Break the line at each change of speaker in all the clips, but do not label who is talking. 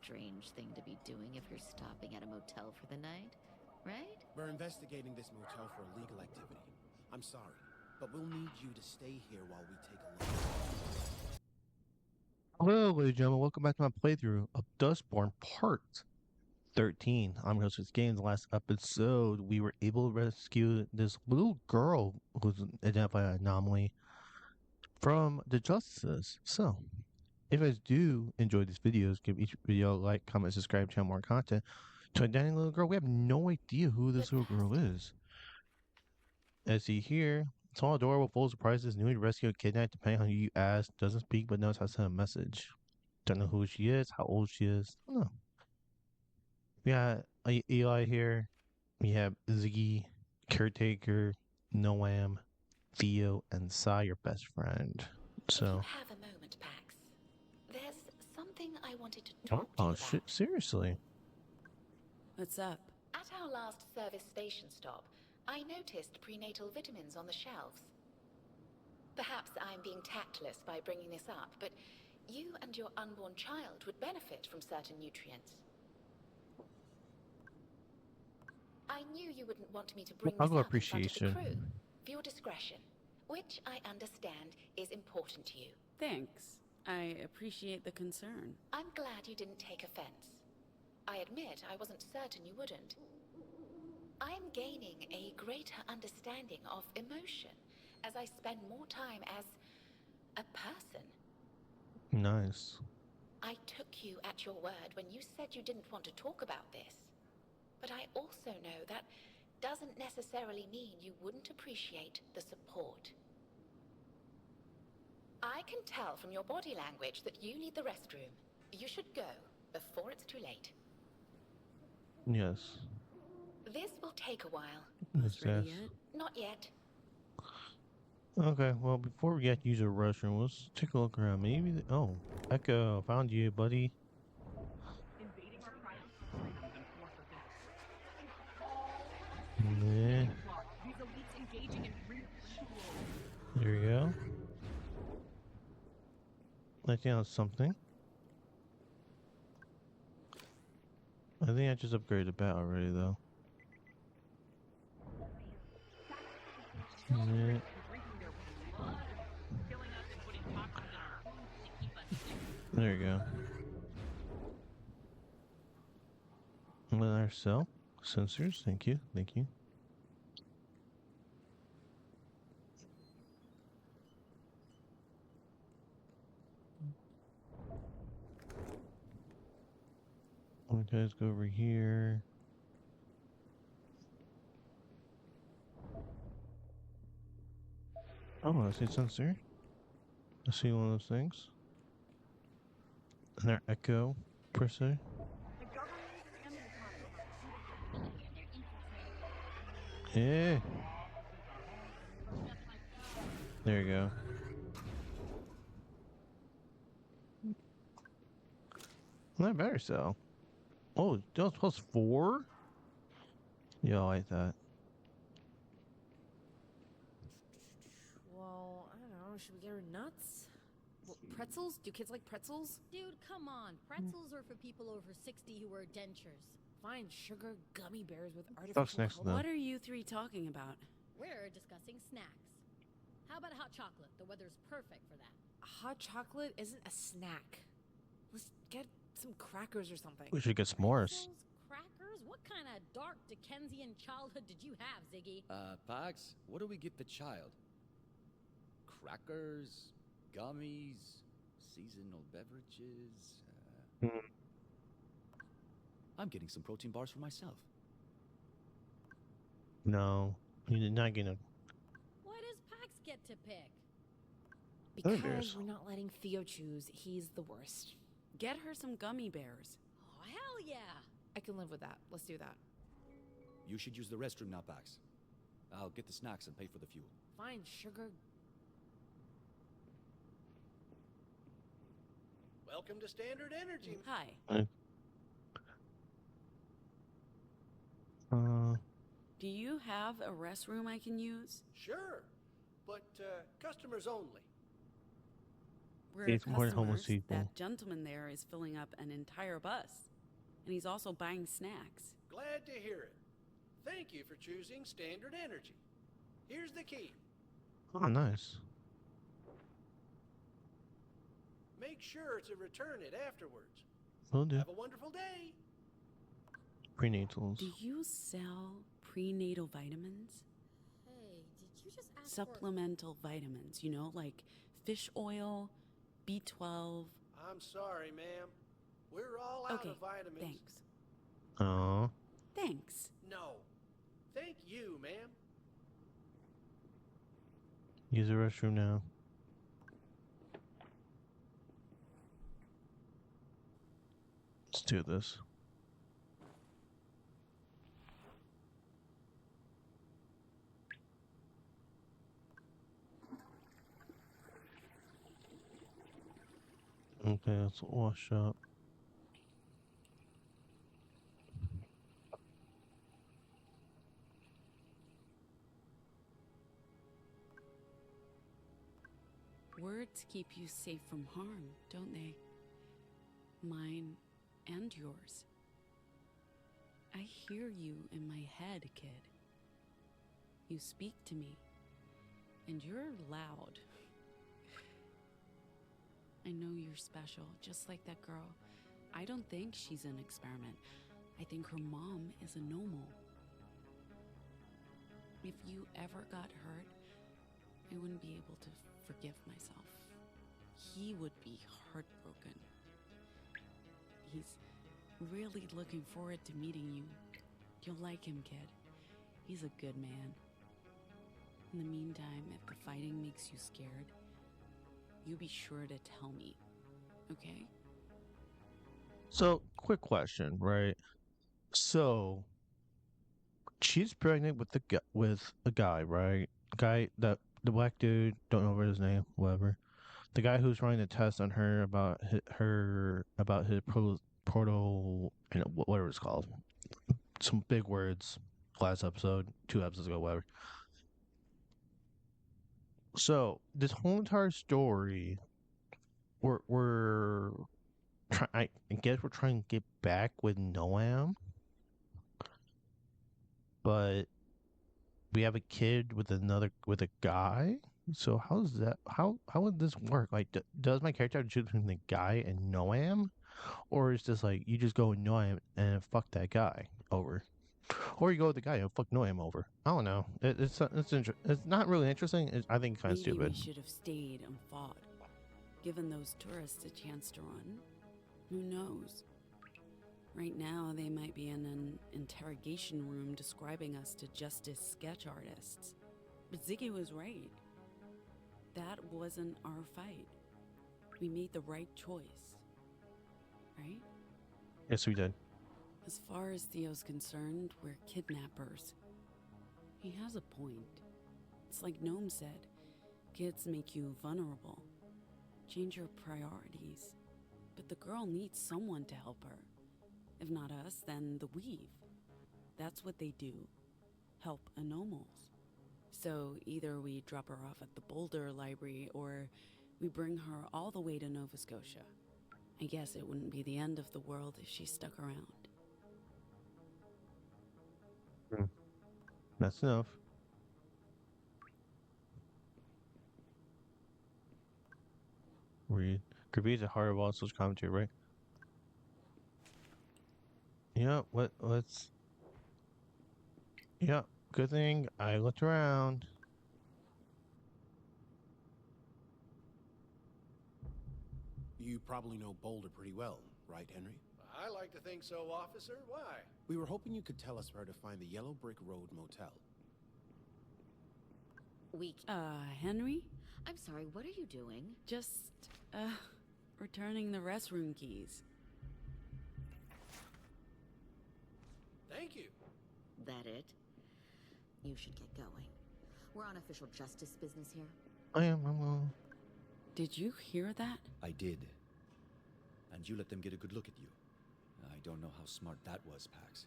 strange thing to be doing if you're stopping at a motel for the night, right?
We're investigating this motel for illegal activity. I'm sorry, but we'll need you to stay here while we take a look.
Hello, ladies and gentlemen. Welcome back to my playthrough of Dustborn Part 13. I'm your host of this game. In the last episode, we were able to rescue this little girl who's identified as an anomaly from the justices. So, if you guys do enjoy these videos, give each video a like, comment, subscribe, channel more content. To identify little girl, we have no idea who this little girl is. As you hear, small adorable, full of surprises, newly rescued, kidnapped, depending on who you ask, doesn't speak but knows how to send a message. Don't know who she is, how old she is. Don't know. We got Eli here. We have Ziggy, Caretaker, Noam, Theo, and Sai, your best friend.
If you
So.
have a moment, Pax, there's something I wanted to talk to you
Oh,
about.
shit. Seriously.
What's up?
At our last service station stop, I noticed prenatal vitamins on the shelves. Perhaps I'm being tactless by bringing this up, but you and your unborn child would benefit from certain nutrients. I knew you wouldn't want me to bring this
I'll
up in front of the
appreciation.
crew, for your discretion, which I understand is important to you.
Thanks. I appreciate the concern.
I'm glad you didn't take offense. I admit I wasn't certain you wouldn't. I'm gaining a greater understanding of emotion as I spend more time as a person.
Nice.
I took you at your word when you said you didn't want to talk about this. But I also know that doesn't necessarily mean you wouldn't appreciate the support. I can tell from your body language that you need the restroom. You should go before it's too late.
Yes.
This will take a while.
Yes,
Ready
yes.
yet?
Not yet.
Okay, well, before we get to use the restroom, let's take a look around. Maybe. Oh, Echo, found you, buddy. Yeah. There we go. I think that's something. I think I just upgraded the bat already, though. Yeah. There you go. Another cell. Sensors. Thank you. Thank you. Okay, let's go over here. Oh, I see a sensor. I see one of those things. Another echo, per se. Yeah. There you go. Not better cell. Oh, that was +4? Yeah, I like that.
Well, I don't know. Should we get her nuts? Well, pretzels? Do kids like pretzels?
Dude, come on. Pretzels are for people over 60 who wear dentures.
Fine, sugar gummy bears with
Stuff's
artificial
next to
color.
them.
What are you three talking about?
We're discussing snacks. How about hot chocolate? The weather's perfect for that.
Hot chocolate isn't a snack. Let's get some crackers or something.
We should get s'mores.
Pretzels, crackers? What kind of dark Dickensian childhood did you have, Ziggy?
Pax, what do we give the child? Crackers, gummies, seasonal beverages. I'm getting some protein bars for myself.
No, you did not get a.
Why does Pax get to pick?
Gummy
Because
bears.
we're not letting Theo choose. He's the worst.
Get her some gummy bears.
Oh, hell yeah.
I can live with that. Let's do that.
You should use the restroom now, Pax. I'll get the snacks and pay for the fuel.
Fine, sugar.
Welcome to Standard Energy.
Hi. Do you have a restroom I can use?
Sure, but customers only.
We're
It's more homeless
customers.
people.
That gentleman there is filling up an entire bus. And he's also buying snacks.
Glad to hear it. Thank you for choosing Standard Energy. Here's the key.
Oh, nice.
Make sure to return it afterwards.
Will do.
Have a wonderful day.
Prenatals.
Do you sell prenatal vitamins?
Hey, did you just ask
Supplemental vitamins, you know, like fish oil, B12.
I'm sorry, ma'am. We're all out
Okay,
of vitamins.
thanks.
Aw.
Thanks.
No. Thank you, ma'am.
Use the restroom now. Let's do this. Okay, let's wash up.
Words keep you safe from harm, don't they? Mine and yours. I hear you in my head, kid. You speak to me, and you're loud. I know you're special, just like that girl. I don't think she's an experiment. I think her mom is a normal. If you ever got hurt, I wouldn't be able to forgive myself. He would be heartbroken. He's really looking forward to meeting you. You'll like him, kid. He's a good man. In the meantime, if the fighting makes you scared, you be sure to tell me, okay?
So, quick question, right? So, she's pregnant with with a guy, right? Guy that the black dude, don't know his name, whatever. The guy who's running the test on her about his proto, whatever it's called. Some big words. Last episode, 2 episodes ago, whatever. So this whole entire story, we're I guess we're trying to get back with Noam, but we have a kid with a guy. So how's that? How would this work? Like, does my character have to choose between the guy and Noam, or is this like you just go with Noam and fuck that guy over, or you go with the guy and fuck Noam over? I don't know. It's not really interesting. I think it's kind of
Maybe
stupid.
we should have stayed and fought, given those tourists a chance to run. Who knows? Right now, they might be in an interrogation room describing us to justice sketch artists. But Ziggy was right. That wasn't our fight. We made the right choice. Right?
Yes, we did.
As far as Theo's concerned, we're kidnappers. He has a point. It's like Gnome said, kids make you vulnerable. Change your priorities. But the girl needs someone to help her. If not us, then the Weave. That's what they do. Help anomals. So either we drop her off at the Boulder Library or we bring her all the way to Nova Scotia. I guess it wouldn't be the end of the world if she stuck around.
That's enough. Read. Graffiti's a hard of all social commentary, right? Yeah, let's... Yeah, good thing I looked around.
You probably know Boulder pretty well, right, Henry?
I like to think so, officer. Why?
We were hoping you could tell us where to find the Yellow Brick Road Motel.
Henry?
I'm sorry, what are you doing?
Just, returning the restroom keys.
Thank you.
That it? You should get going. We're on official justice business here.
I'm
Did you hear that?
I did. And you let them get a good look at you. I don't know how smart that was, Pax.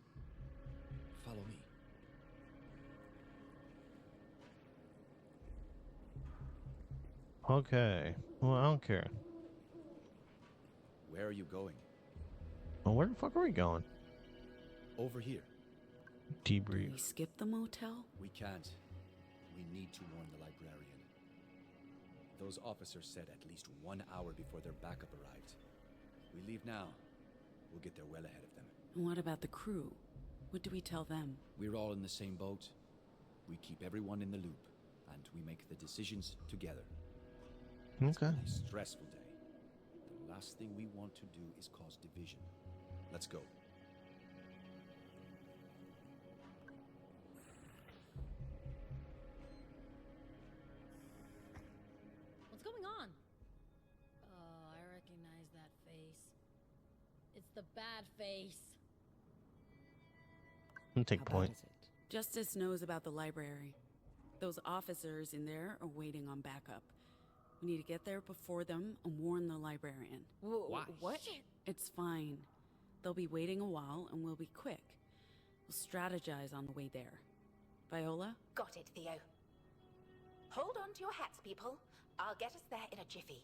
Follow me.
Okay. Well, I don't care.
Where are you going?
Well, where the fuck are we going?
Over here.
Do
Debrief.
we skip the motel?
We can't. We need to warn the librarian. Those officers said at least 1 hour before their backup arrived. We leave now. We'll get there well ahead of them.
And what about the crew? What do we tell them?
We're all in the same boat. We keep everyone in the loop, and we make the decisions together. It's
Okay.
been a stressful day. The last thing we want to do is cause division. Let's go.
What's going on? Oh, I recognize that face. It's the bad face.
I'm take
How bad
point.
is it?
Justice knows about the library. Those officers in there are waiting on backup. We need to get there before them and warn the librarian.
Why? What?
It's fine. They'll be waiting a while and we'll be quick. We'll strategize on the way there. Viola?
Got it, Theo. Hold on to your hats, people. I'll get us there in a jiffy.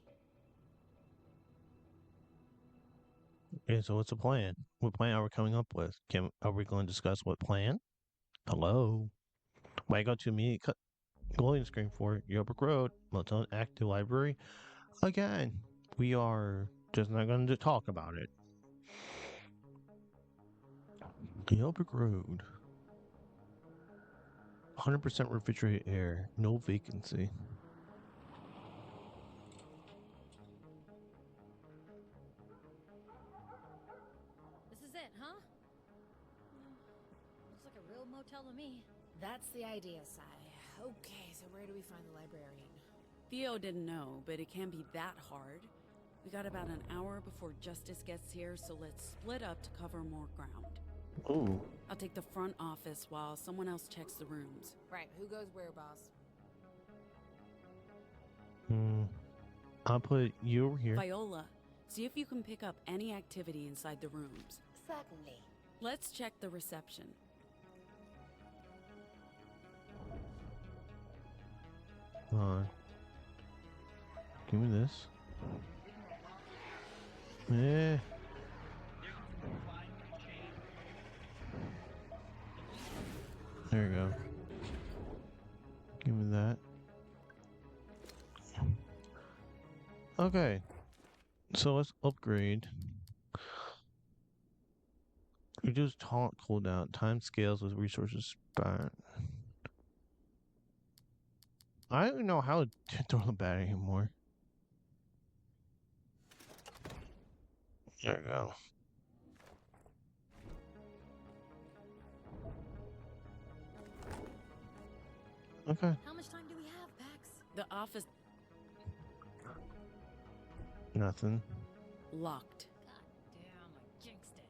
Okay, so what's the plan? What plan are we coming up with? Are we going to discuss what plan? Hello? Why go to immediate cut loading screen for Yelbrook Road, Motel Active Library? Again, we are just not going to talk about it. Yelbrook Road. 100% refrigerated air, no vacancy.
This is it, huh? Looks like a real motel to me.
That's the idea, Sai. Okay, so where do we find the librarian?
Theo didn't know, but it can't be that hard. We got about an hour before Justice gets here, so let's split up to cover more ground.
Ooh.
I'll take the front office while someone else checks the rooms.
Right, who goes where, boss?
I'll put you over here.
Viola, see if you can pick up any activity inside the rooms.
Certainly.
Let's check the reception.
Come on. Give me this. Eh. There you go. Give me that. Okay. So let's upgrade. Reduce taunt cooldown. Time scales with resources spent. I don't know how to throw the bat anymore. There we go. Okay.
How much time do we have, Pax?
The office
Nothing.
locked.
God damn, I jinxed it.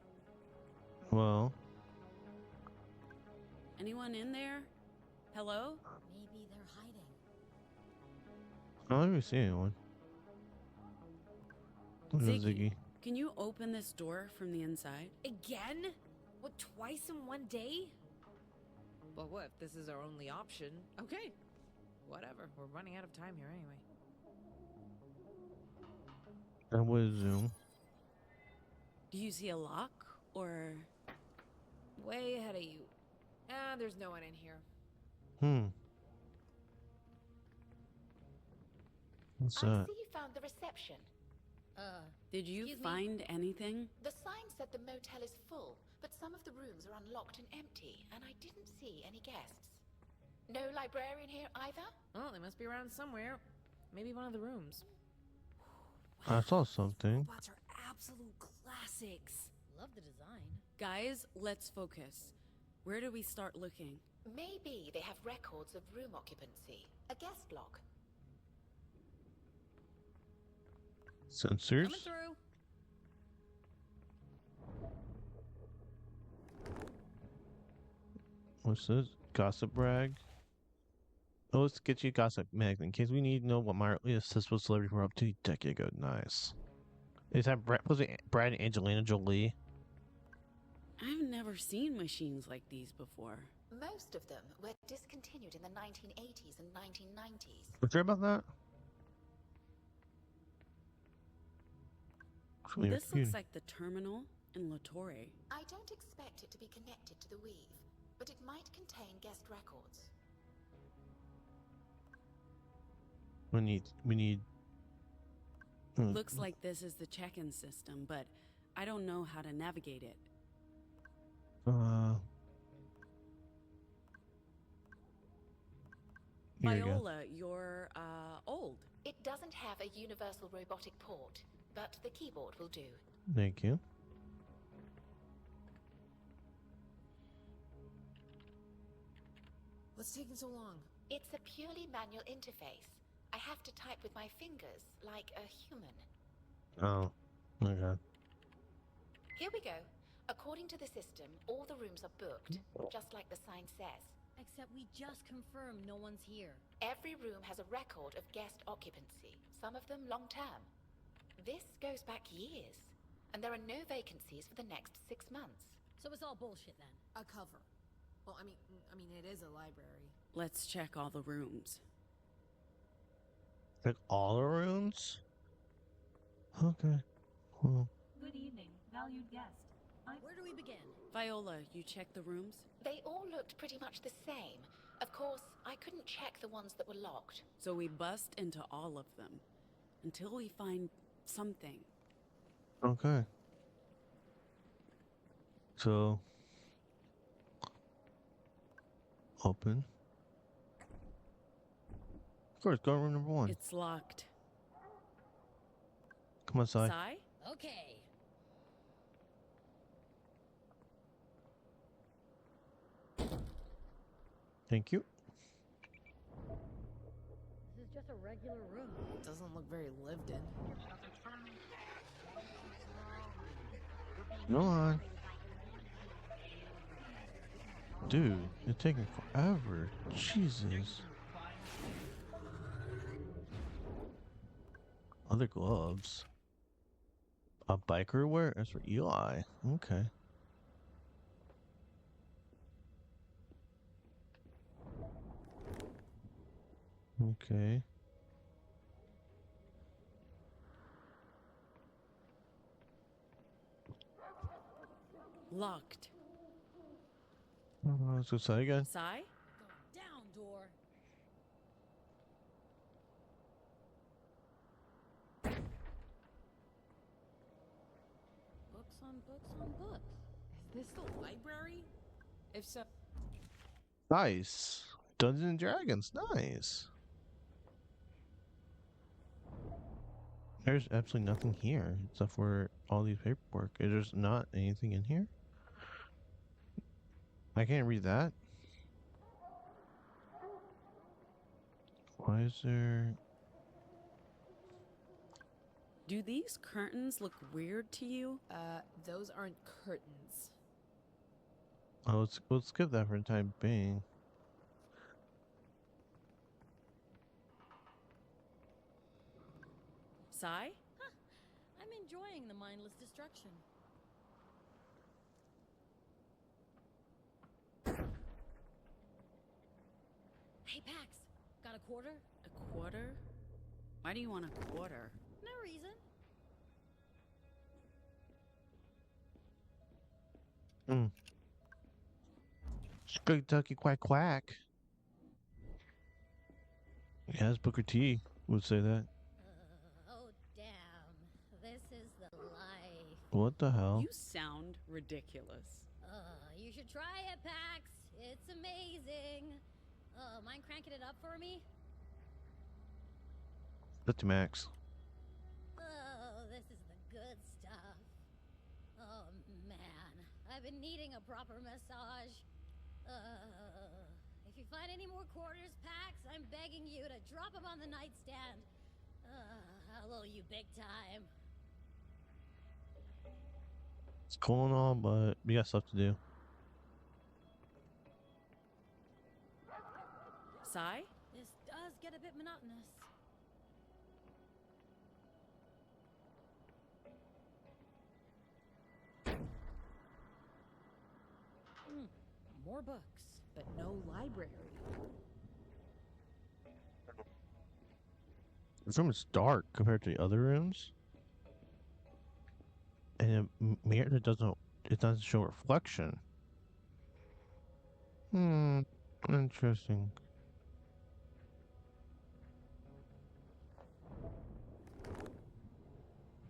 Well,
Anyone in there? Hello?
Maybe they're hiding.
I don't even see anyone. Look at Ziggy.
Can you open this door from the inside?
Again? What, twice in one day? Well, what if this is our only option? Okay. Whatever. We're running out of time here anyway.
I would zoom.
Do you see a lock or
Way ahead of you. Ah, there's no one in here.
What's
I
that?
see you found the reception.
did you
Excuse me?
find anything?
The sign said the motel is full, but some of the rooms are unlocked and empty, and I didn't see any guests. No librarian here either?
Well, they must be around somewhere. Maybe one of the rooms.
I saw something.
Robots are absolute classics.
Love the design.
Guys, let's focus. Where do we start looking?
Maybe they have records of room occupancy. A guest log.
Sensors?
Coming through.
What's this? Gossip rag? Oh, let's get you a gossip mag in case we need to know what mildly successful celebrity were up to a decade ago. Nice. Is that was it Brad and Angelina Jolie?
I've never seen machines like these before.
Most of them were discontinued in the 1980s and 1990s.
You sure about that? Familiar
This
computer.
looks like the terminal in Latore.
I don't expect it to be connected to the weave, but it might contain guest records.
We need.
Looks like this is the check-in system, but I don't know how to navigate it.
Here we go.
Viola, you're, old.
It doesn't have a universal robotic port, but the keyboard will do.
Thank you.
What's taking so long?
It's a purely manual interface. I have to type with my fingers, like a human.
Oh, okay.
Here we go. According to the system, all the rooms are booked, just like the sign says.
Except we just confirmed no one's here.
Every room has a record of guest occupancy, some of them long-term. This goes back years, and there are no vacancies for the next 6 months.
So it's all bullshit then.
A cover. Well, I mean, it is a library.
Let's check all the rooms.
Like all the rooms? Okay. Well,
Good evening, valued guest.
Where do we begin?
Viola, you check the rooms?
They all looked pretty much the same. Of course, I couldn't check the ones that were locked.
So we bust into all of them. Until we find something.
okay. So, open. Of course, go to room number 1.
It's locked.
Come on, Sai.
Sai?
Okay.
Thank you.
This is just a regular room.
Doesn't look very lived in.
Go on. Dude, it's taking forever. Jesus. Other gloves. A biker wear? That's for Eli. Okay. Okay.
Locked.
Let's go side again.
Sai?
Down door. Books on books on books.
Is this the library? If so,
Nice. Dungeons and Dragons. Nice. There's absolutely nothing here except for all these paperwork. There's not anything in here. I can't read that. Why is there...
Do these curtains look weird to you?
those aren't curtains.
Oh, let's skip that for the time being.
Sai?
I'm enjoying the mindless destruction. Hey, Pax. Got a quarter?
A quarter? Why do you want a quarter?
No reason.
Kentucky quack quack. Yes, Booker T would say that.
Oh, damn. This is the life.
What the hell?
You sound ridiculous.
You should try it, Pax. It's amazing. Mind cranking it up for me?
Put to max.
Oh, this is the good stuff. Oh, man. I've been needing a proper massage. If you find any more quarters, Pax, I'm begging you to drop them on the nightstand. I'll owe you big time.
It's cool and all, but we got stuff to do.
Sai?
This does get a bit monotonous. More books.
But no library.
This room is dark compared to the other rooms. And a mirror that doesn't, it doesn't show reflection. Interesting.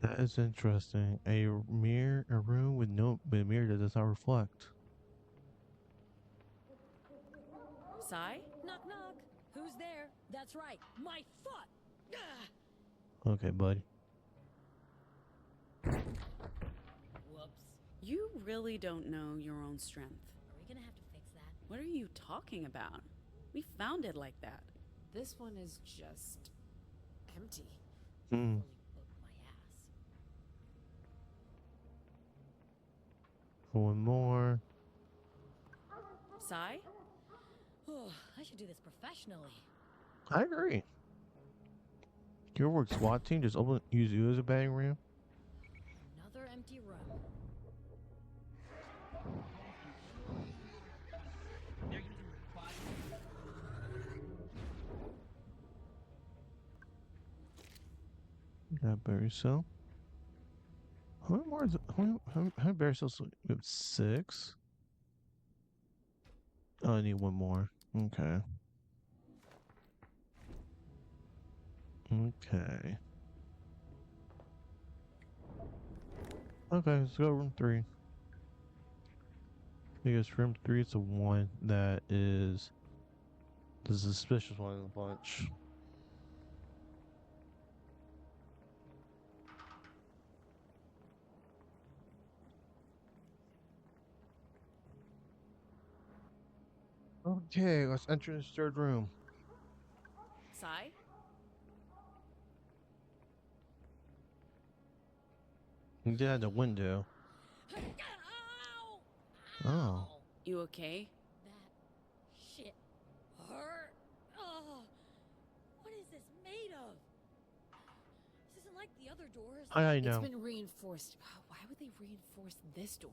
That is interesting. A room with a mirror that does not reflect.
Sai?
Knock, knock. Who's there? That's right, my foot. Ugh.
Okay, buddy.
Whoops.
You really don't know your own strength.
Are we gonna have to fix that?
What are you talking about? We found it like that.
This one is just empty.
Hmm.
Fully booked my ass.
One more.
Sai?
Oh, I should do this professionally.
I agree. Your work SWAT team just use you as a battering ram.
Another empty room.
Got berry cell. How many more is it? How many berry cells? We have 6. Oh, I need one more. Okay. Okay. Okay, let's go room 3. Because room 3 is the one that is the suspicious one in the bunch. Okay, let's enter this 3rd room.
Sai?
We did have the window.
Ow!
Oh.
You okay?
That shit hurt. Oh, what is this made of? This isn't like the other doors.
I know.
It's been reinforced. Why would they reinforce this door?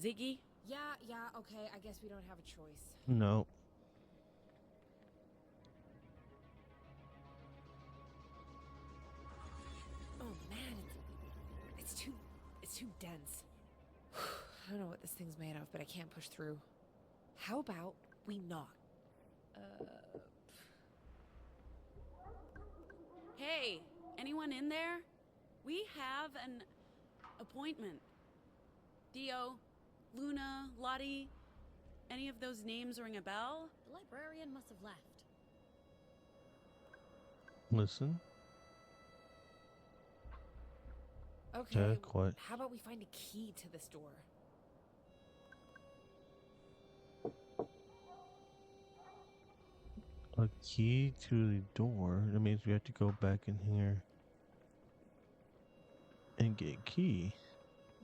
Ziggy?
Yeah, okay. I guess we don't have a choice.
No.
Oh man, it's too dense. I don't know what this thing's made of, but I can't push through. How about we knock?
Hey, anyone in there? We have an appointment. Dio, Luna, Lottie, any of those names ring a bell?
The librarian must have left.
Listen.
Okay,
What?
how about we find a key to this door?
A key to the door? That means we have to go back in here and get a key.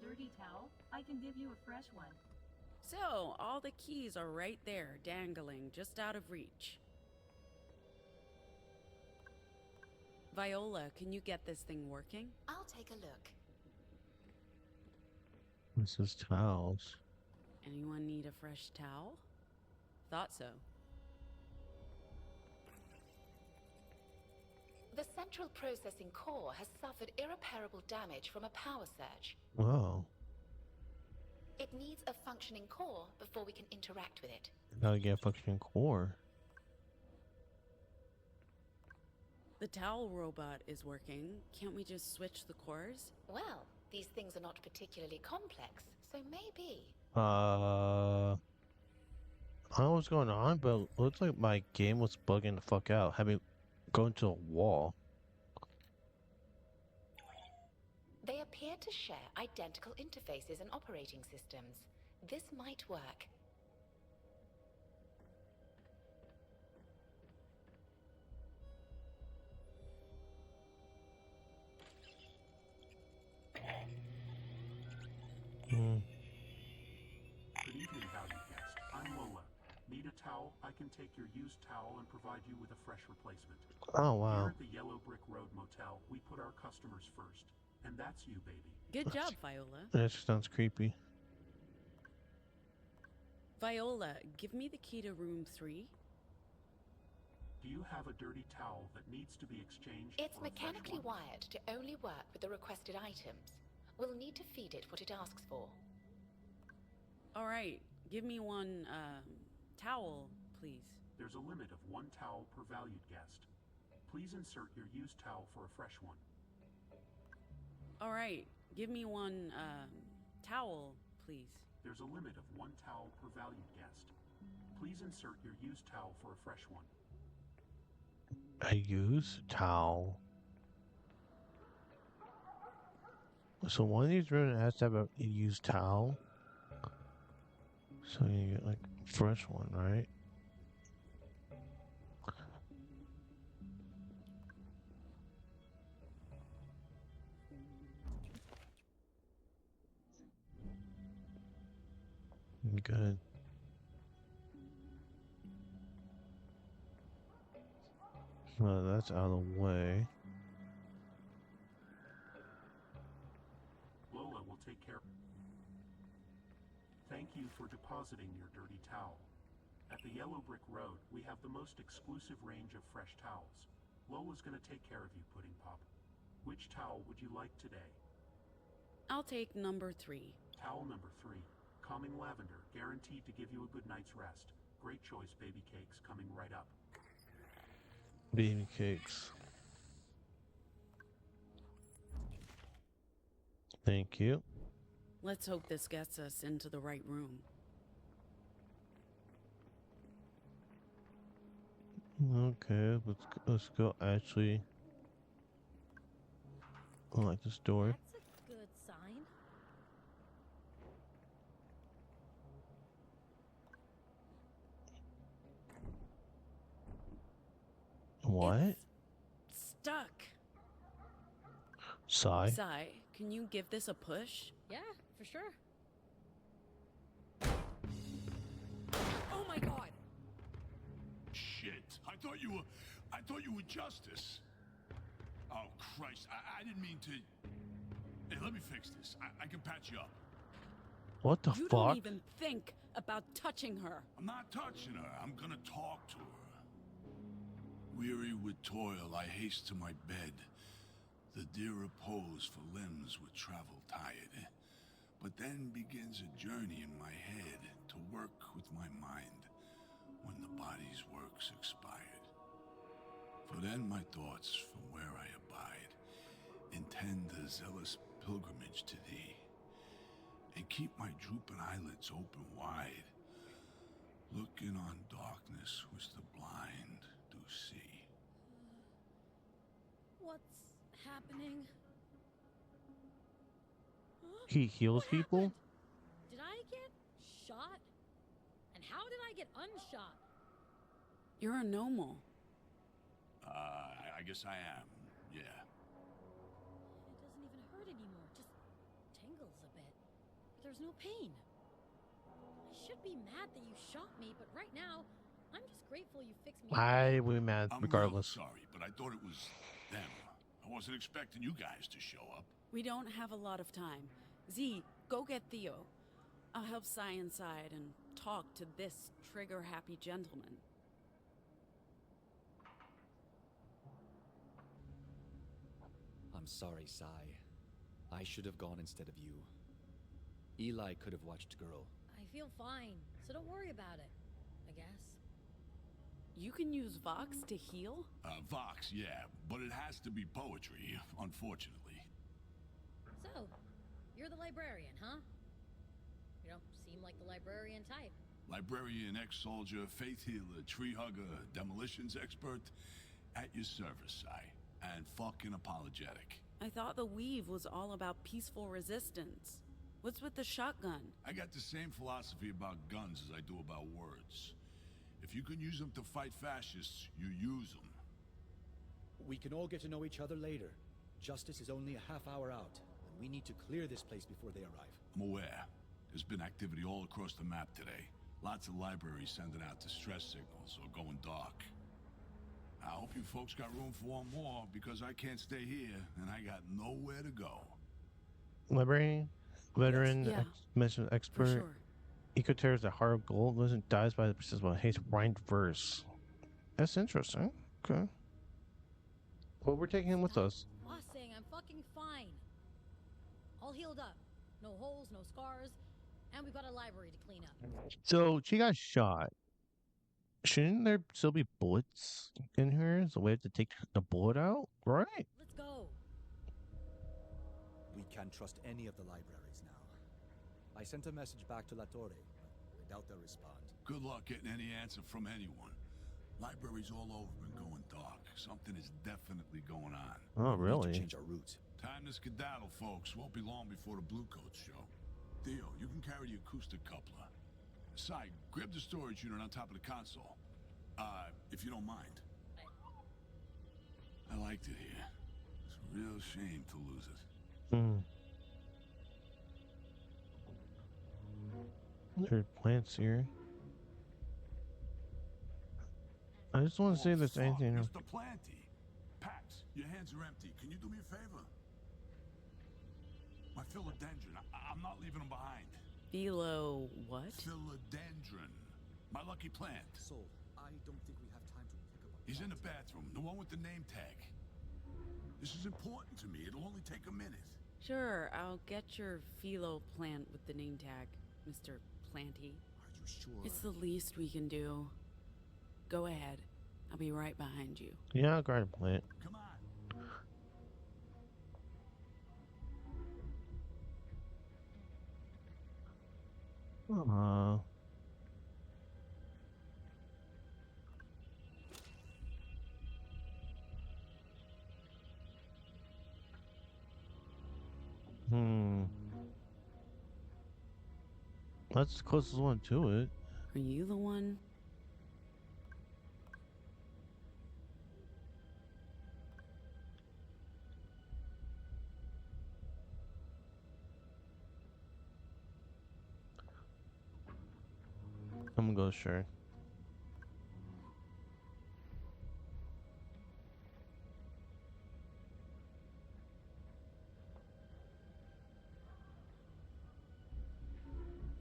Dirty towel? I can give you a fresh one.
So, all the keys are right there, dangling, just out of reach. Viola, can you get this thing working?
I'll take a look.
This is towels.
Anyone need a fresh towel? Thought so.
The central processing core has suffered irreparable damage from a power surge.
Whoa.
It needs a functioning core before we can interact with it.
Gotta get a functioning core.
The towel robot is working. Can't we just switch the cores?
Well, these things are not particularly complex, so maybe.
I don't know what's going on, but it looks like my game was bugging the fuck out. Had me go into a wall.
They appear to share identical interfaces and operating systems. This might work.
Good evening, valued guest. I'm Lola. Need a towel? I can take your used towel and provide you with a fresh replacement.
Oh, wow.
Here at the Yellow Brick Road Motel, we put our customers first. And that's you, baby.
Good job, Viola.
That sounds creepy.
Viola, give me the key to room 3.
Do you have a dirty towel that needs to be exchanged
It's
for a fresh
mechanically
one?
wired to only work with the requested items. We'll need to feed it what it asks for.
All right, give me one, towel, please.
There's a limit of 1 towel per valued guest. Please insert your used towel for a fresh one.
All right, give me one, towel, please.
There's a limit of 1 towel per valued guest. Please insert your used towel for a fresh one.
I use towel. So one of these rooms has to have a used towel. So you get like a fresh one, right? Good. So that's out of the way.
Lola will take care. Thank you for depositing your dirty towel. At the Yellow Brick Road, we have the most exclusive range of fresh towels. Lola's gonna take care of you, Pudding Pop. Which towel would you like today?
I'll take number 3.
Towel number 3. Calming lavender, guaranteed to give you a good night's rest. Great choice, baby cakes, coming right up.
Baby cakes. Thank you.
Let's hope this gets us into the right room.
Okay, let's go. Actually, I like this door.
That's a good sign.
What?
It's stuck.
Sigh.
Sigh, can you give this a push?
Yeah, for sure. Oh my god!
Shit. I thought you were Justice. Oh, Christ. I didn't mean to... Hey, let me fix this. I can patch you up.
What the
You
fuck?
don't even think about touching her.
I'm not touching her. I'm gonna talk to her. Weary with toil, I haste to my bed. The dear repose for limbs with travel tired. But then begins a journey in my head to work with my mind when the body's work's expired. For then my thoughts from where I abide intend a zealous pilgrimage to thee, and keep my drooping eyelids open wide, looking on darkness which the blind do see.
What's happening?
He heals
What
people?
happened? Did I get shot? And how did I get unshot?
You're a normal.
I guess I am, yeah.
It doesn't even hurt anymore, just tingles a bit. But there's no pain. I should be mad that you shot me, but right now, I'm just grateful you fixed me up.
I will be mad
I'm
regardless.
real sorry, but I thought it was them. I wasn't expecting you guys to show up.
We don't have a lot of time. Z, go get Theo. I'll help Sai inside and talk to this trigger-happy gentleman.
I'm sorry, Sai. I should have gone instead of you. Eli could have watched Girl.
I feel fine, so don't worry about it, I guess.
You can use Vox to heal?
Vox, yeah, but it has to be poetry, unfortunately.
So, you're the librarian, huh? You don't seem like the librarian type.
Librarian, ex-soldier, faith healer, tree hugger, demolitions expert, at your service, Sai. And fucking apologetic.
I thought the weave was all about peaceful resistance. What's with the shotgun?
I got the same philosophy about guns as I do about words. If you can use them to fight fascists, you use them.
We can all get to know each other later. Justice is only a half hour out, and we need to clear this place before they arrive.
I'm aware. There's been activity all across the map today. Lots of libraries sending out distress signals or going dark. I hope you folks got room for one more, because I can't stay here, and I got nowhere to go.
Librarian, veteran,
Yeah,
mission
For
expert,
sure.
eco-terrorist, the heart of gold, lives and dies by the persistent hates rhymed verse. That's interesting. Okay. Well, we're taking him with us.
Boss saying I'm fucking fine. All healed up. No holes, no scars. And we've got a library to clean up.
So she got shot. Shouldn't there still be bullets in her? So we have to take the bullet out, right?
Let's go.
We can't trust any of the libraries now. I sent a message back to La Torre, but I doubt they'll respond.
Good luck getting any answer from anyone. Libraries all over been going dark. Something is definitely going on.
Oh,
We need
really?
to change our route.
Time to skedaddle, folks. Won't be long before the Blue Coats show. Theo, you can carry the acoustic coupler. Sai, grab the storage unit on top of the console. If you don't mind. I liked it here. It's a real shame to lose it.
There are plants here. I just want to see if there's anything.
Mr. Planty. Pax, your hands are empty. Can you do me a favor? My philodendron. I'm not leaving them behind.
Philo what?
Philodendron. My lucky plant.
Soul, I don't think we have time to pick up a
He's in
plant.
the bathroom, the one with the name tag. This is important to me. It'll only take a minute.
Sure, I'll get your philo plant with the name tag, Mr. Planty.
Are you sure?
It's the least we can do. Go ahead. I'll be right behind you.
Yeah, I'll grab a plant.
Come on.
That's the closest one to it.
Are you the one?
I'm gonna go sure.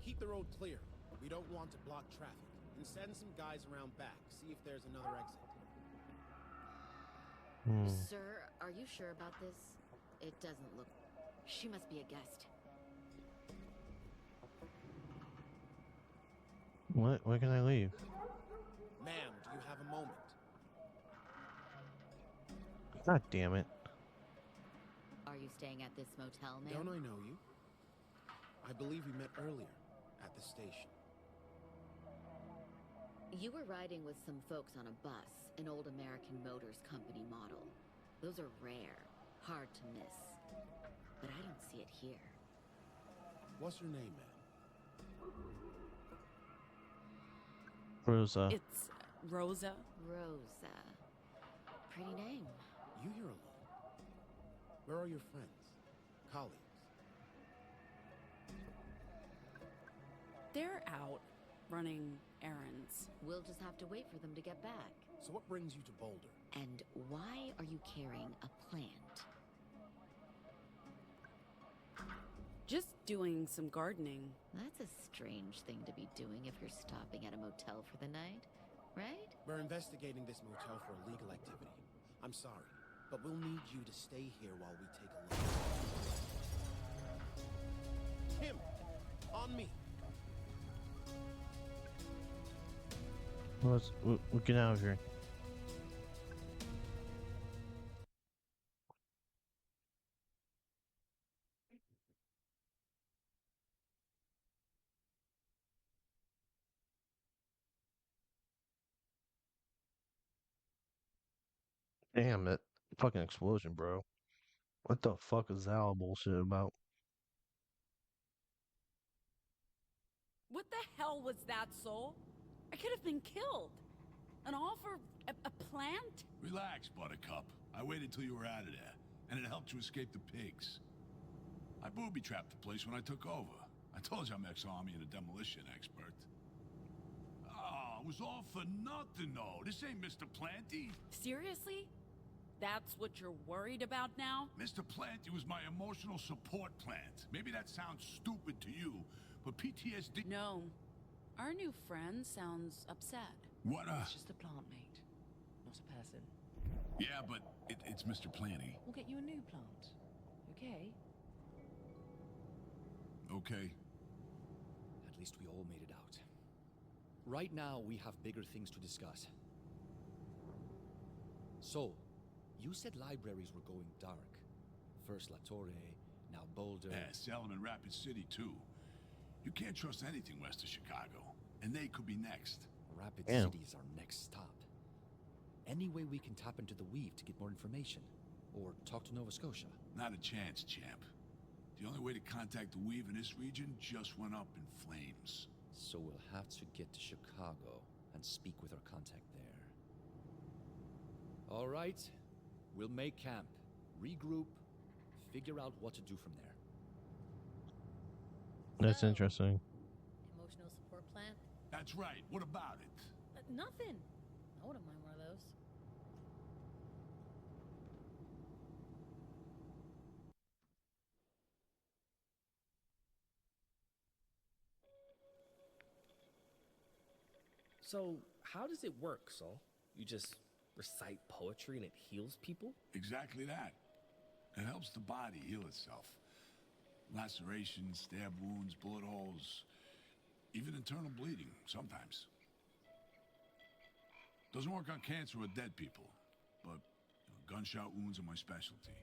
Keep the road clear. We don't want to block traffic. And send some guys around back. See if there's another exit.
Sir, are you sure about this? It doesn't look... She must be a guest.
What? Where can I leave?
Ma'am, do you have a moment?
God damn it.
Are you staying at this motel, ma'am?
Don't I know you? I believe we met earlier at the station.
You were riding with some folks on a bus, an old American Motors Company model. Those are rare, hard to miss. But I don't see it here.
What's your name, ma'am?
Rosa.
It's Rosa.
Rosa. Pretty name.
You here alone? Where are your friends? Colleagues?
They're out running errands.
We'll just have to wait for them to get back.
So what brings you to Boulder?
And why are you carrying a plant?
Just doing some gardening.
That's a strange thing to be doing if you're stopping at a motel for the night, right?
We're investigating this motel for illegal activity. I'm sorry, but we'll need you to stay here while we take a look. Tim! On me!
Let's we'll get out of here. Damn it. Fucking explosion, bro. What the fuck is that all bullshit about?
What the hell was that, Soul? I could have been killed. And all for a plant?
Relax, Buttercup. I waited till you were out of there, and it helped you escape the pigs. I booby-trapped the place when I took over. I told you I'm ex-army and a demolition expert. Oh, it was all for nothing, though. This ain't Mr. Planty.
Seriously? That's what you're worried about now?
Mr. Planty was my emotional support plant. Maybe that sounds stupid to you, but PTSD...
No. Our new friend sounds upset.
What
It's just a plant, mate.
person.
Yeah, but it's Mr. Planty.
We'll get you a new plant. Okay?
Okay.
At least we all made it out. Right now, we have bigger things to discuss. So, you said libraries were going dark. First La Torre, now Boulder.
Yeah, Salem and Rapid City, too. You can't trust anything west of Chicago. And they could be next.
Rapid
Damn.
City is our next stop. Any way we can tap into the Weave to get more information? Or talk to Nova Scotia?
Not a chance, champ. The only way to contact the Weave in this region just went up in flames.
So we'll have to get to Chicago and speak with our contact there. All right. We'll make camp, regroup, figure out what to do from there.
That's interesting.
Emotional support plan?
That's right. What about it?
Nothing. I wouldn't mind one of those.
So, how does it work, Saul? You just recite poetry and it heals people?
Exactly that. It helps the body heal itself. Lacerations, stab wounds, bullet holes, even internal bleeding, sometimes. Doesn't work on cancer or dead people, but gunshot wounds are my specialty,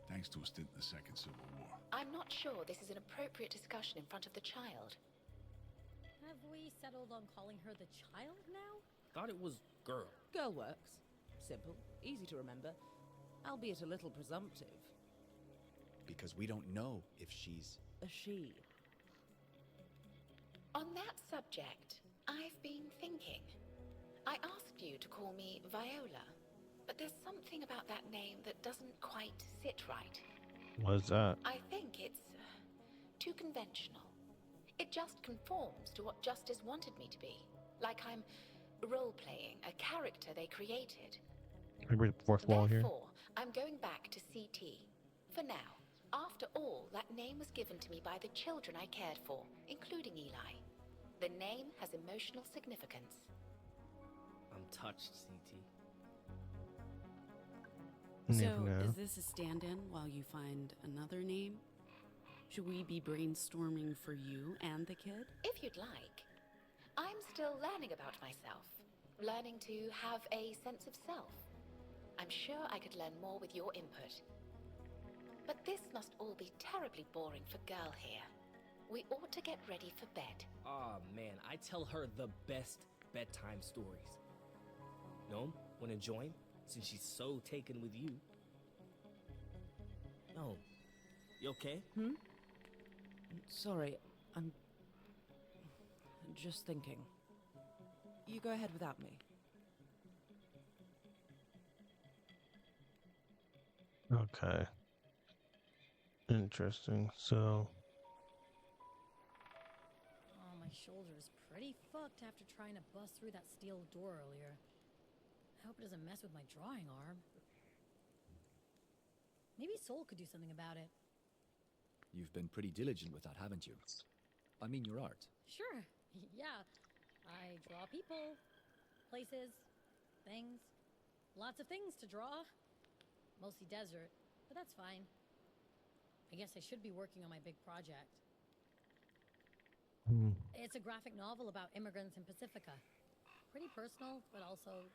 thanks to a stint in the Second Civil War.
I'm not sure this is an appropriate discussion in front of the child.
Have we settled on calling her the child now?
Thought it was girl.
Girl works. Simple, easy to remember, albeit a little presumptive.
Because we don't know if she's...
A she.
On that subject, I've been thinking. I asked you to call me Viola, but there's something about that name that doesn't quite sit right.
What's that?
I think it's too conventional. It just conforms to what Justice wanted me to be. Like I'm role-playing a character they created.
Can we break the fourth wall here?
Therefore, I'm going back to CT. For now. After all, that name was given to me by the children I cared for, including Eli. The name has emotional significance.
I'm touched, CT.
So,
No.
is this a stand-in while you find another name? Should we be brainstorming for you and the kid?
If you'd like. I'm still learning about myself. Learning to have a sense of self. I'm sure I could learn more with your input. But this must all be terribly boring for Girl here. We ought to get ready for bed.
Aw, man, I tell her the best bedtime stories. Gnome, wanna join? Since she's so taken with you. No. You okay?
Sorry, I'm just thinking. You go ahead without me.
Okay. Interesting. So,
Oh, my shoulder's pretty fucked after trying to bust through that steel door earlier. I hope it doesn't mess with my drawing arm. Maybe Soul could do something about it.
You've been pretty diligent with that, haven't you? I mean, your art.
Sure, yeah. I draw people, places, things. Lots of things to draw. Mostly desert, but that's fine. I guess I should be working on my big project. It's a graphic novel about immigrants in Pacifica. Pretty personal, but also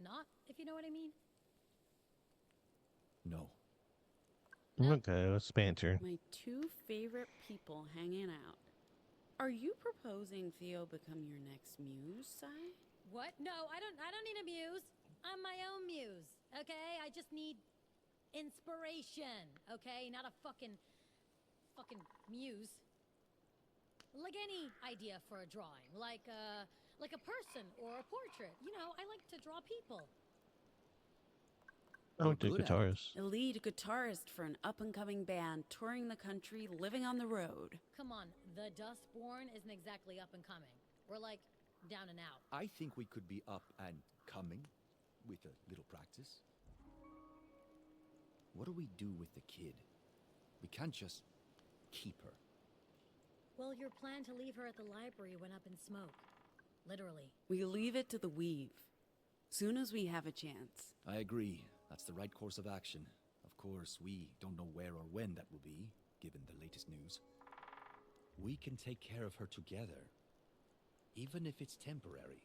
not, if you know what I mean.
No.
okay, let's banter.
My two favorite people hanging out. Are you proposing Theo become your next muse, Sai?
What? No, I don't need a muse. I'm my own muse, okay? I just need inspiration, okay? Not a fucking muse. Like any idea for a drawing, like a person or a portrait. You know, I like to draw people.
Oh, the guitarist.
A lead guitarist for an up-and-coming band, touring the country, living on the road.
Come on, the Dustborn isn't exactly up and coming. We're like down and out.
I think we could be up and coming with a little practice. What do we do with the kid? We can't just keep her.
Well, your plan to leave her at the library went up in smoke. Literally.
We leave it to the Weave. Soon as we have a chance.
I agree. That's the right course of action. Of course, we don't know where or when that will be, given the latest news. We can take care of her together, even if it's temporary.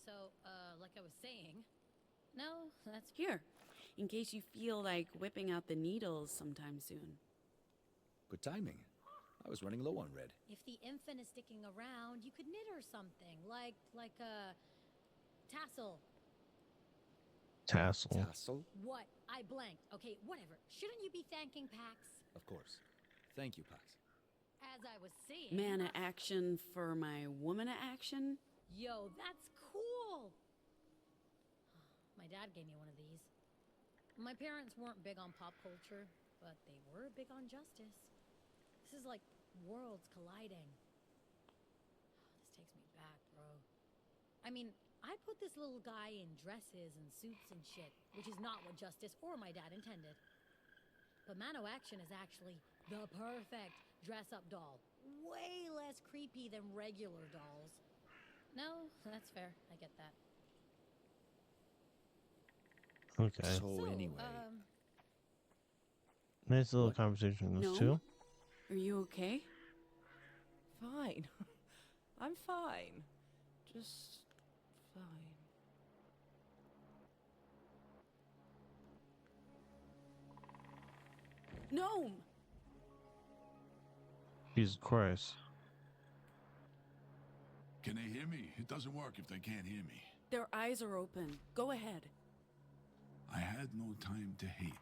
So, like I was saying, no, that's
Here, in case you feel like whipping out the needles sometime soon.
Good timing. I was running low on red.
if the infant is sticking around, you could knit her something, like a tassel.
Tassel.
Tassel?
What? I blanked. Okay, whatever. Shouldn't you be thanking Pax?
Of course. Thank you, Pax.
As I was saying.
Man of action for my woman of action?
Yo, that's cool! My dad gave me one of these. My parents weren't big on pop culture, but they were big on justice. This is like worlds colliding. This takes me back, bro. I mean, I put this little guy in dresses and suits and shit, which is not what Justice or my dad intended. But Mano Action is actually the perfect dress-up doll. Way less creepy than regular dolls. No, that's fair. I get that.
Okay.
So anyway.
Nice little conversation, those
No?
two.
Are you okay?
Fine. I'm fine. Just fine.
Gnome!
Jesus Christ.
Can they hear me? It doesn't work if they can't hear me.
Their eyes are open. Go ahead.
I had no time to hate,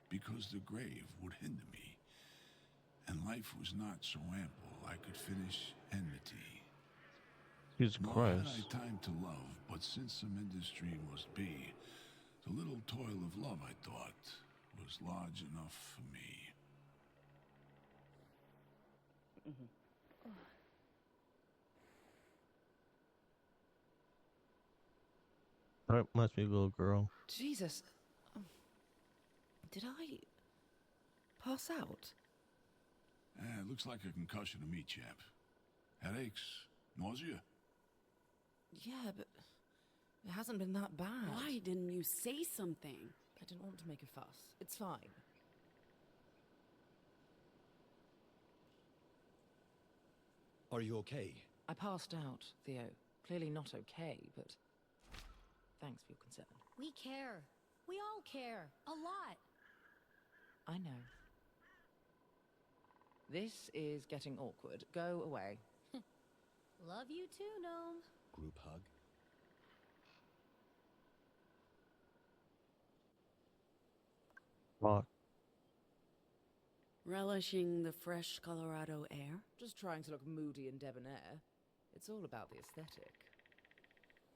because the grave would hinder me, and life was not so ample I could finish enmity.
Jesus
Nor
Christ.
had I time to love, but since some industry must be, the little toil of love, I thought, was large enough for me.
That must be a little girl.
Jesus. Did I pass out?
It looks like a concussion to me, chap. Headaches, nausea.
Yeah, but it hasn't been that bad.
Why didn't you say something?
I didn't want to make a fuss. It's fine.
Are you okay?
I passed out, Theo. Clearly not okay, but thanks for your concern.
We care. We all care. A lot.
I know. This is getting awkward. Go away.
Love you too, Gnome.
Group hug?
Fuck.
Relishing the fresh Colorado air?
Just trying to look moody and debonair. It's all about the aesthetic.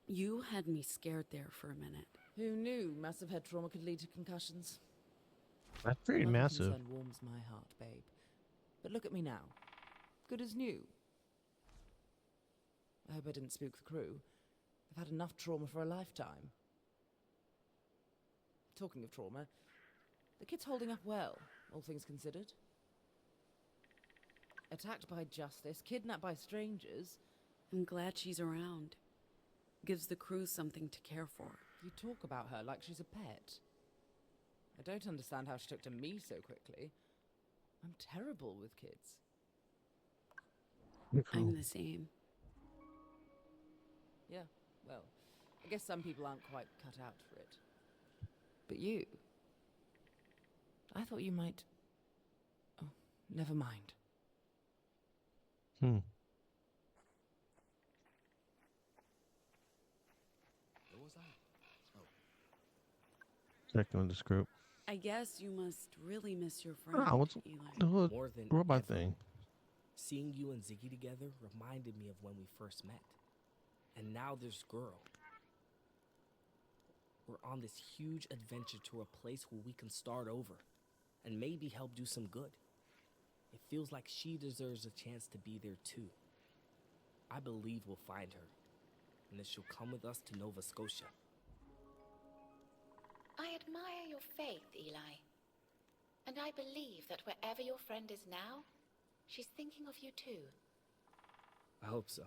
You had me scared there for a minute.
Who knew massive head trauma could lead to concussions?
That's pretty
Love and
massive.
concern warms my heart, babe. But look at me now. Good as new. I hope I didn't spook the crew. They've had enough trauma for a lifetime. Talking of trauma, the kid's holding up well, all things considered. Attacked by justice, kidnapped by strangers.
I'm glad she's around. Gives the crew something to care for.
You talk about her like she's a pet. I don't understand how she took to me so quickly. I'm terrible with kids.
I'm the same.
Yeah, well, I guess some people aren't quite cut out for it. But you... I thought you might... Oh, never mind.
Hmm.
Where was I? Oh.
Checking with this group.
I guess you must really miss your friend,
Ah, what's
Eli.
the little
More than
robot
ever.
thing?
Seeing you and Ziggy together reminded me of when we first met. And now this girl. We're on this huge adventure to a place where we can start over and maybe help do some good. It feels like she deserves a chance to be there too. I believe we'll find her, and that she'll come with us to Nova Scotia.
I admire your faith, Eli. And I believe that wherever your friend is now, she's thinking of you too.
I hope so.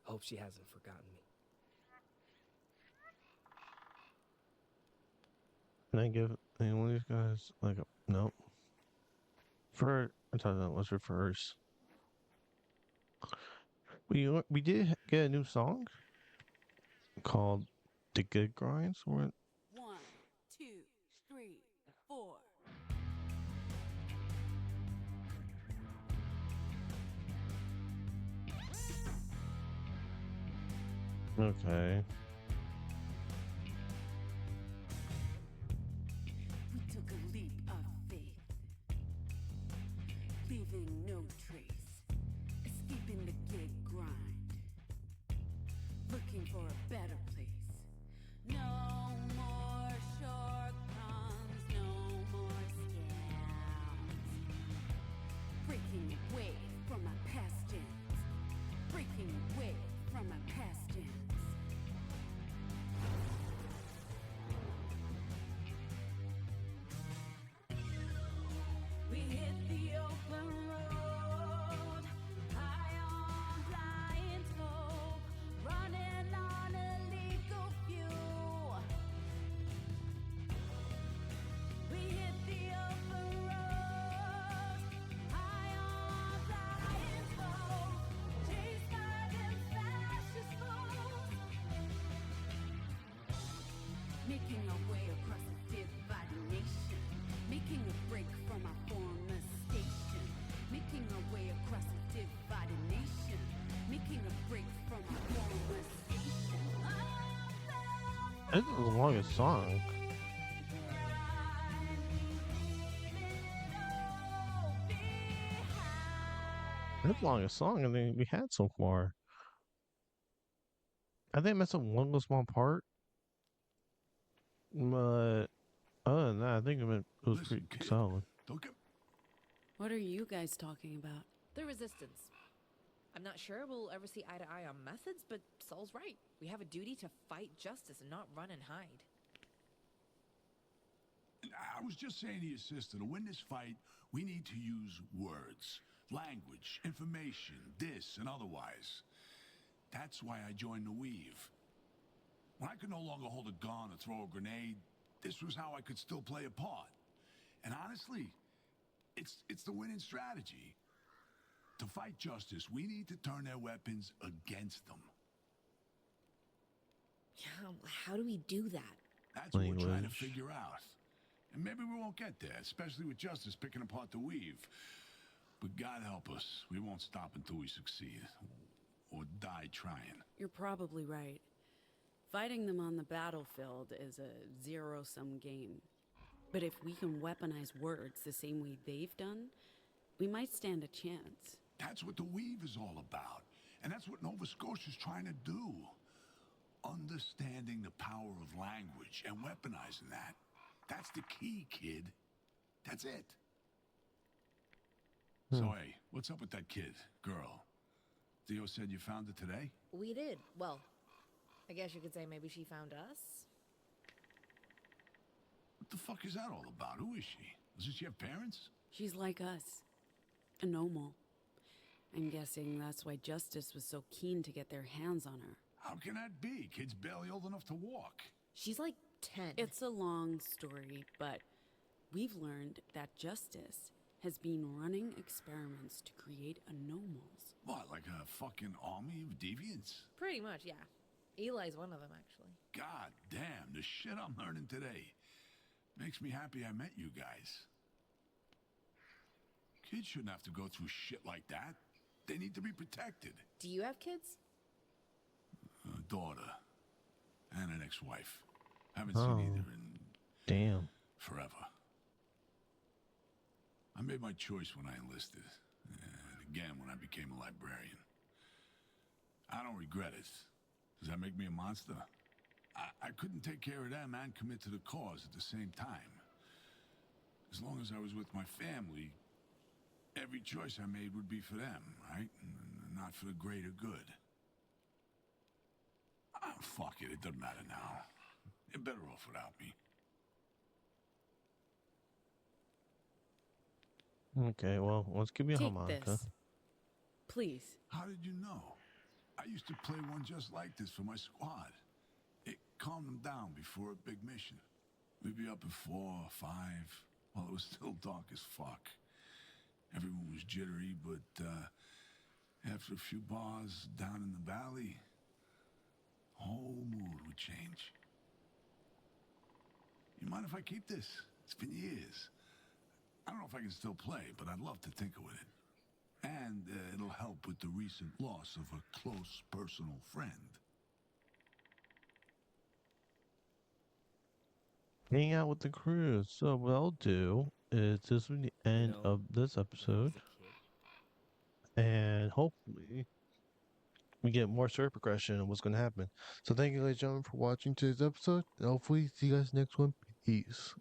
Hope she hasn't forgotten me.
Can I give any one of these guys like a nope? I thought that was for first. We did get a new song called "The Good Grinds." Or
1, 2, 3, 4.
okay.
We took a leap of faith, leaving no trace, escaping the gig grind, looking for a better place. No more shortcomes, no more scams. Breaking away from my past ends, breaking away from my past ends. We hit the open road, high on blind hope, running on illegal fuel. We hit the open road, high on blind hope, chased by them fascist fools. Making our way across a divided nation, making a break from our former station, making our way across a divided nation, making a break from our former station.
This is the longest song. That's the longest song I think we had so far. I think I messed up one little small part, but other than that, I think it was pretty solid.
What are you guys talking about?
The Resistance. I'm not sure we'll ever see eye to eye on methods, but Saul's right. We have a duty to fight justice and not run and hide.
I was just saying to your sister, to win this fight, we need to use words, language, information, this and otherwise. That's why I joined the Weave. When I could no longer hold a gun or throw a grenade, this was how I could still play a part. And honestly, it's the winning strategy. To fight justice, we need to turn their weapons against them.
Yeah, how do we do that?
That's what we're trying to figure out. And maybe we won't get there, especially with justice picking apart the Weave. But God help us, we won't stop until we succeed. Or die trying.
You're probably right. Fighting them on the battlefield is a zero-sum game. But if we can weaponize words the same way they've done, we might stand a chance.
That's what the Weave is all about. And that's what Nova Scotia's trying to do. Understanding the power of language and weaponizing that. That's the key, kid. That's it. So, hey, what's up with that kid, girl? Theo said you found her today?
We did. Well, I guess you could say maybe she found us.
What the fuck is that all about? Who is she? Doesn't she have parents?
She's like us. A normal. I'm guessing that's why Justice was so keen to get their hands on her.
How can that be? Kid's barely old enough to walk.
She's like 10.
It's a long story, but we've learned that Justice has been running experiments to create anomals.
What, like a fucking army of deviants?
Pretty much, yeah. Eli's one of them, actually.
God damn, the shit I'm learning today. Makes me happy I met you guys. Kids shouldn't have to go through shit like that. They need to be protected.
Do you have kids?
A daughter. And an ex-wife. Haven't seen either in...
Damn.
Forever. I made my choice when I enlisted. And again when I became a librarian. I don't regret it. Does that make me a monster? I couldn't take care of them and commit to the cause at the same time. As long as I was with my family, every choice I made would be for them, right? Not for the greater good. Fuck it, it doesn't matter now. You're better off without me.
Okay, well, let's give you a
Take
harmonica.
this. Please.
How did you know? I used to play one just like this for my squad. It calmed them down before a big mission. We'd be up at 4 or 5, while it was still dark as fuck. Everyone was jittery, but after a few bars down in the valley, whole mood would change. You mind if I keep this? It's been years. I don't know if I can still play, but I'd love to tinker with it. And it'll help with the recent loss of a close personal friend.
Hang out with the crew. So what I'll do is this will be the end of this episode. And hopefully we get more story progression and what's going to happen. So thank you, ladies and gentlemen, for watching today's episode. And hopefully see you guys next one. Peace.